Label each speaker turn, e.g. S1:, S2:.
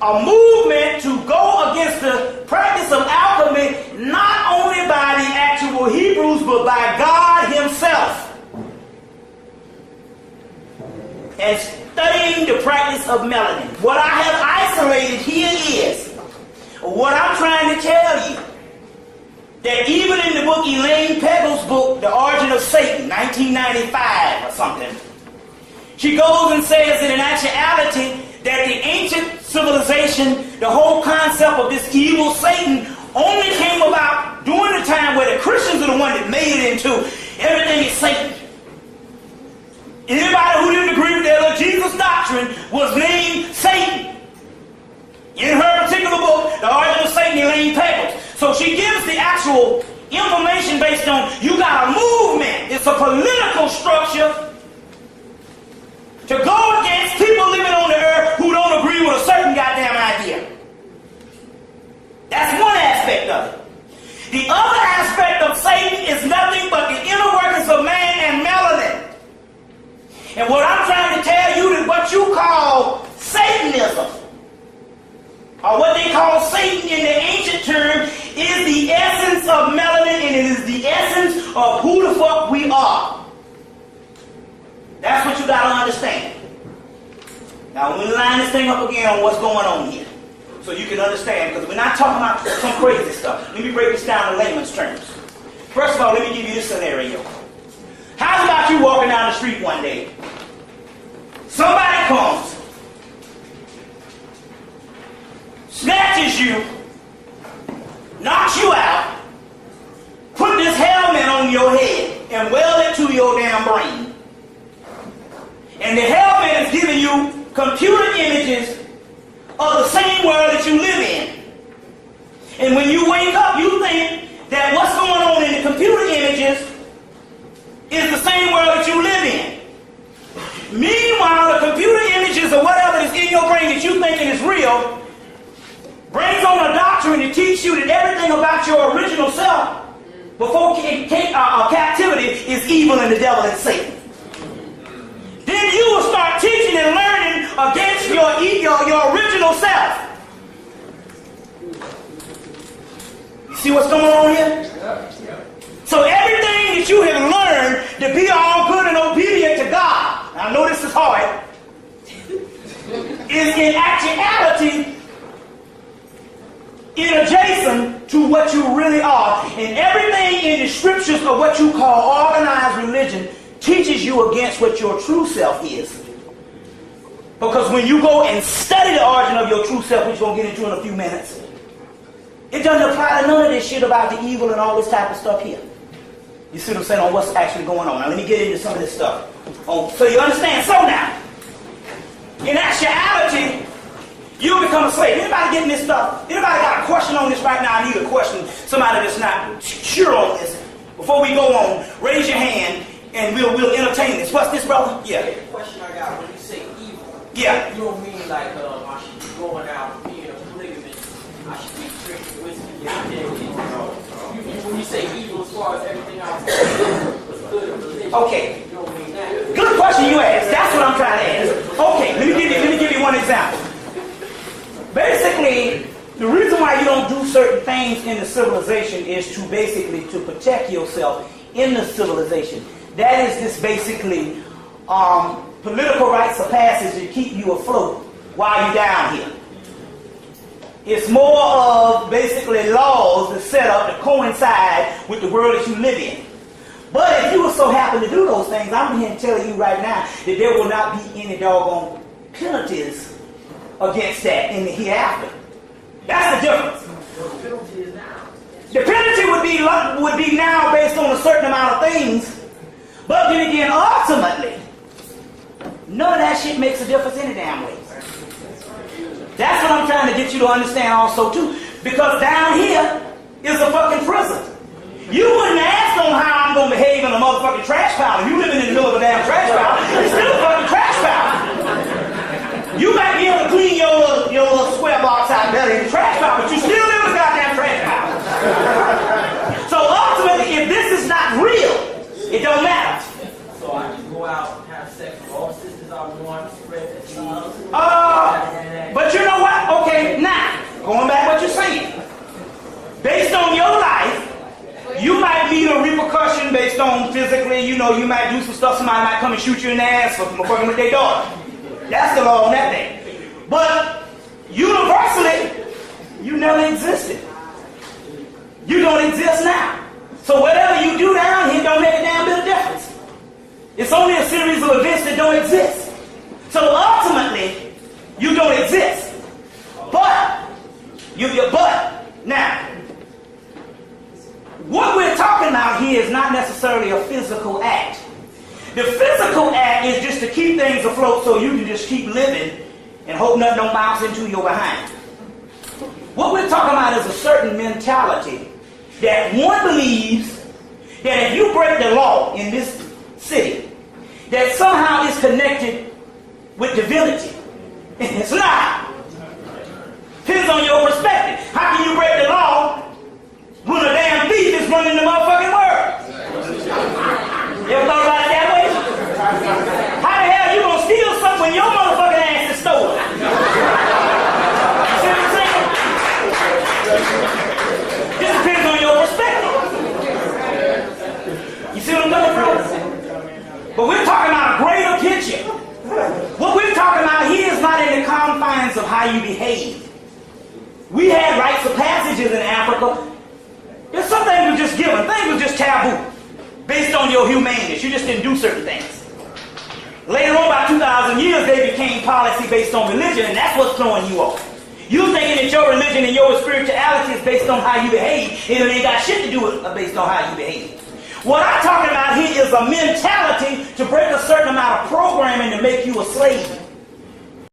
S1: a movement to go against the practice of alchemy, not only by the actual Hebrews, but by God himself. And studying the practice of melanin. What I have isolated here is what I'm trying to tell you. That even in the book, Elaine Peggle's book, The Origin of Satan, 1995 or something, she goes and says that in actuality, that the ancient civilization, the whole concept of this evil Satan only came about during the time where the Christians are the one that made it into everything is Satan. Anybody who didn't agree with that Jesus doctrine was named Satan. In her particular book, The Origin of Satan, Elaine Peggles. So she gives the actual information based on, you got a movement. It's a political structure to go against people living on the earth who don't agree with a certain goddamn idea. That's one aspect of it. The other aspect of Satan is nothing but the inner workings of man and melanin. And what I'm trying to tell you is what you call Satanism, or what they call Satan in the ancient term, is the essence of melanin, and it is the essence of who the fuck we are. That's what you got to understand. Now, let me line this thing up again on what's going on here, so you can understand, because we're not talking about some crazy stuff. Let me break this down in layman's terms. First of all, let me give you this scenario. How's about you walking down the street one day? Somebody comes, snatches you, knocks you out, put this helmet on your head, and weld it to your damn brain. And the helmet is giving you computer images of the same world that you live in. And when you wake up, you think that what's going on in the computer images is the same world that you live in. Meanwhile, the computer images or whatever is in your brain that you thinking is real brings on a doctrine to teach you that everything about your original self before captivity is evil and the devil and Satan. Then you will start teaching and learning against your original self. You see what's going on here? So everything that you have learned to be all good and obedient to God, I know this is hard, is in actuality in adjacent to what you really are. And everything in the scriptures of what you call organized religion teaches you against what your true self is. Because when you go and study the origin of your true self, which we're going to get into in a few minutes, it doesn't apply to none of this shit about the evil and all this type of stuff here. You see what I'm saying, on what's actually going on. Now let me get into some of this stuff. So you understand. So now, in actuality, you become a slave. Anybody getting this stuff? Anybody got a question on this right now? I need a question. Somebody that's not sure on this. Before we go on, raise your hand and we'll entertain this. What's this, brother? Yeah.
S2: The question I got, when you say evil,
S1: yeah,
S2: you don't mean like I should be going out being a polygamist, I should be drinking whiskey every day. When you say evil as far as everything else, what's good in religion,
S1: okay.
S2: You don't mean that.
S1: Good question you asked. That's what I'm trying to ask. Okay, let me give you one example. Basically, the reason why you don't do certain things in the civilization is to basically to protect yourself in the civilization. That is just basically political rites of passage to keep you afloat while you're down here. It's more of basically laws that set up to coincide with the world that you live in. But if you were so happen to do those things, I'm here to tell you right now that there will not be any doggone penalties against that in the hereafter. That's the difference.
S2: The penalty is now.
S1: The penalty would be now based on a certain amount of things. But then again, ultimately, none of that shit makes a difference any damn way. That's what I'm trying to get you to understand also too. Because down here is a fucking prison. You wouldn't ask on how I'm going to behave in a motherfucking trash pile. If you living in the middle of a damn trash pile, it's still a fucking trash pile. You might be able to clean your little square box out better in the trash pile, but you still live in a goddamn trash pile. So ultimately, if this is not real, it don't matter.
S2: So I can go out and have sex with all sisters I want, spread that.
S1: But you know what? Okay, on physically, you might do some stuff, somebody might come and shoot you in the ass for fucking with their daughter. That's the law on that thing. But universally, you never existed. You don't exist now. So whatever you do down here don't make a damn bit of difference. It's only a series of events that don't exist. So ultimately, you don't exist. But, now, what we're talking about here is not necessarily a physical act. The physical act is just to keep things afloat so you can just keep living and hope nothing don't bounce into your behind. What we're talking about is a certain mentality that one believes that if you break the law in this city, that somehow it's connected with divinity. And it's not. Depends on your perspective. How can you break the law when a damn thief is running the motherfucking world? You ever thought about it that way? How the hell you gonna steal something when your motherfucking ass is stolen? See what I'm saying? This depends on your perspective. You see what I'm coming from? But we're talking about a greater picture. What we're talking about here is not in the confines of how you behave. We had rites of passages in Africa. There's some things were just given. Things were just taboo. Based on your humaneness. You just didn't do certain things. Later on, about 2,000 years, they became policy based on religion, and that's what's throwing you off. You thinking that your religion and your spirituality is based on how you behave, and it ain't got shit to do with based on how you behave. What I'm talking about here is a mentality to break a certain amount of programming to make you a slave.